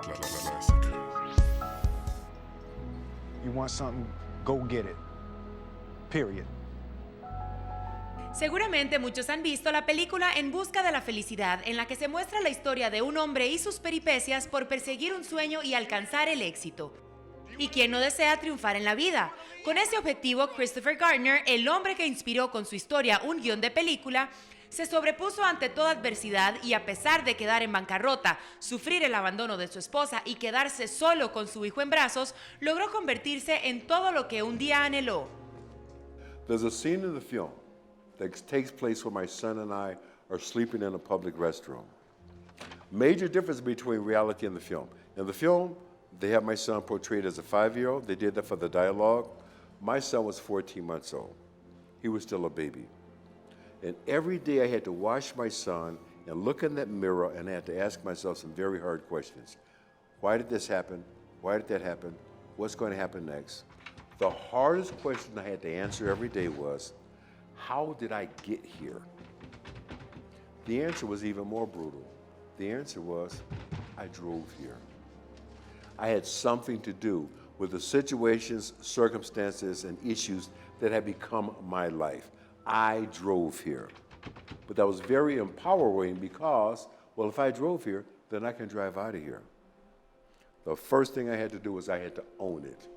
Classic. You want something, go get it. Period. Seguramente muchos han visto la película En busca de la felicidad, en la que se muestra la historia de un hombre y sus peripecias por perseguir un sueño y alcanzar el éxito. ¿Y quién no desea triunfar en la vida? Con ese objetivo, Christopher Gardner, el hombre que inspiró con su historia un guión de película, se sobrepuso ante toda adversidad y, a pesar de quedar en bancarrota, sufrir el abandono de su esposa y quedarse solo con su hijo en brazos, logró convertirse en todo lo que un día anheló. There's a scene in the film that takes place where my son and I are sleeping in a public restroom. Major difference between reality and the film. In the film, they have my son portrayed as a 5-year-old. They did that for the dialogue. My son was 14 months old. He was still a baby. And every day I had to wash my son and look in that mirror, and I had to ask myself some very hard questions. Why did this happen? Why did that happen? What's going to happen next? The hardest question I had to answer every day was, how did I get here? The answer was even more brutal. The answer was, I drove here. I had something to do with the situations, circumstances, and issues that had become my life. I drove here. But that was very empowering because, well, if I drove here, then I can drive out of here. The first thing I had to do was I had to own it.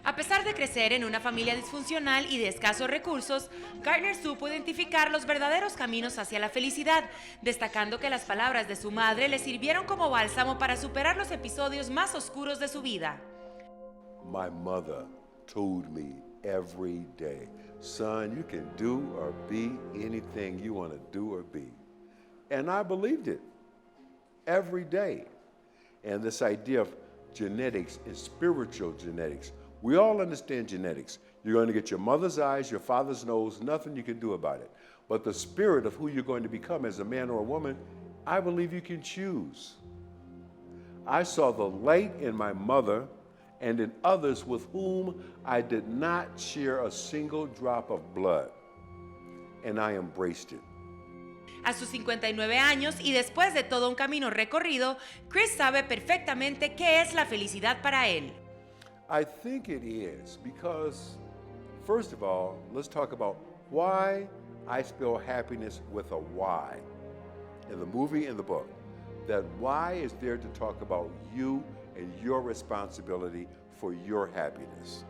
A pesar de crecer en una familia disfuncional y de escasos recursos, Gardner supo identificar los verdaderos caminos hacia la felicidad, destacando que las palabras de su madre le sirvieron como bálsamo para superar los episodios más oscuros de su vida. My mother told me every day, son, you can do or be anything you want to do or be. And I believed it every day. And this idea of genetics and spiritual genetics, we all understand genetics. You're going to get your mother's eyes, your father's nose, nothing you can do about it. But the spirit of who you're going to become as a man or a woman, I believe you can choose. I saw the light in my mother and in others with whom I did not share a single drop of blood, and I embraced it. A sus 59 años y después de todo un camino recorrido, Chris sabe perfectamente qué es la felicidad para él. I think it is because, first of all, let's talk about why I spell happiness with a Y. In the movie and the book, that Y is there to talk about you and your responsibility for your happiness.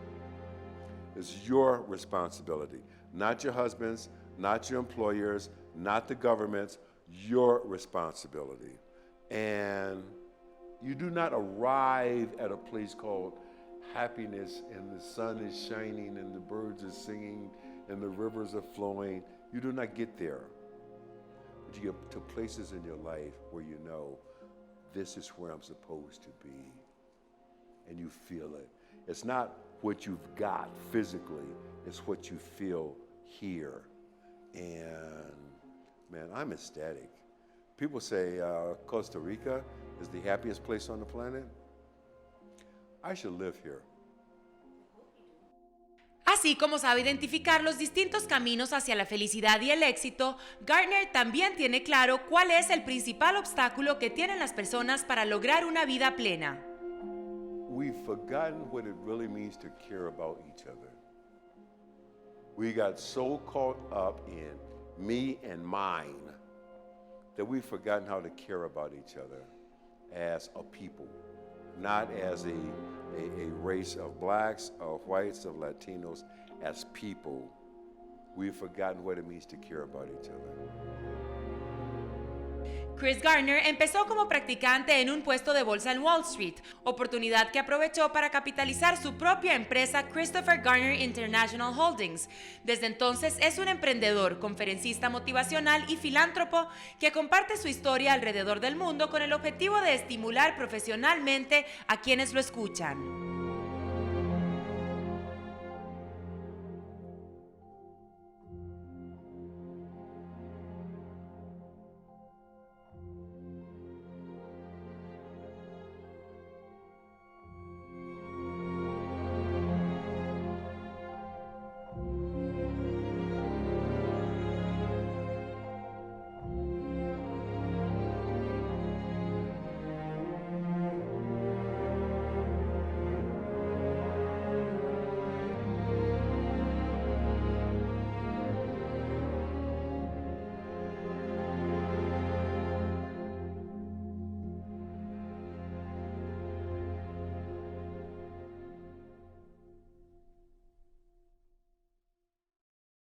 It's your responsibility, not your husband's, not your employer's, not the government's, your responsibility. And you do not arrive at a place called happiness and the sun is shining and the birds are singing and the rivers are flowing. You do not get there. But you get to places in your life where you know this is where I'm supposed to be. And you feel it. It's not what you've got physically, it's what you feel here. And man, I'm ecstatic. People say Costa Rica is the happiest place on the planet. I should live here. Así como sabe identificar los distintos caminos hacia la felicidad y el éxito, Gardner también tiene claro cuál es el principal obstáculo que tienen las personas para lograr una vida plena. We've forgotten what it really means to care about each other. We got so caught up in me and mine that we've forgotten how to care about each other as a people, not as a race of blacks, of whites, of Latinos, as people. We've forgotten what it means to care about each other. Chris Gardner empezó como practicante en un puesto de bolsa en Wall Street, oportunidad que aprovechó para capitalizar su propia empresa Christopher Gardner International Holdings. Desde entonces es un emprendedor, conferencista motivacional y filántropo que comparte su historia alrededor del mundo con el objetivo de estimular profesionalmente a quienes lo escuchan.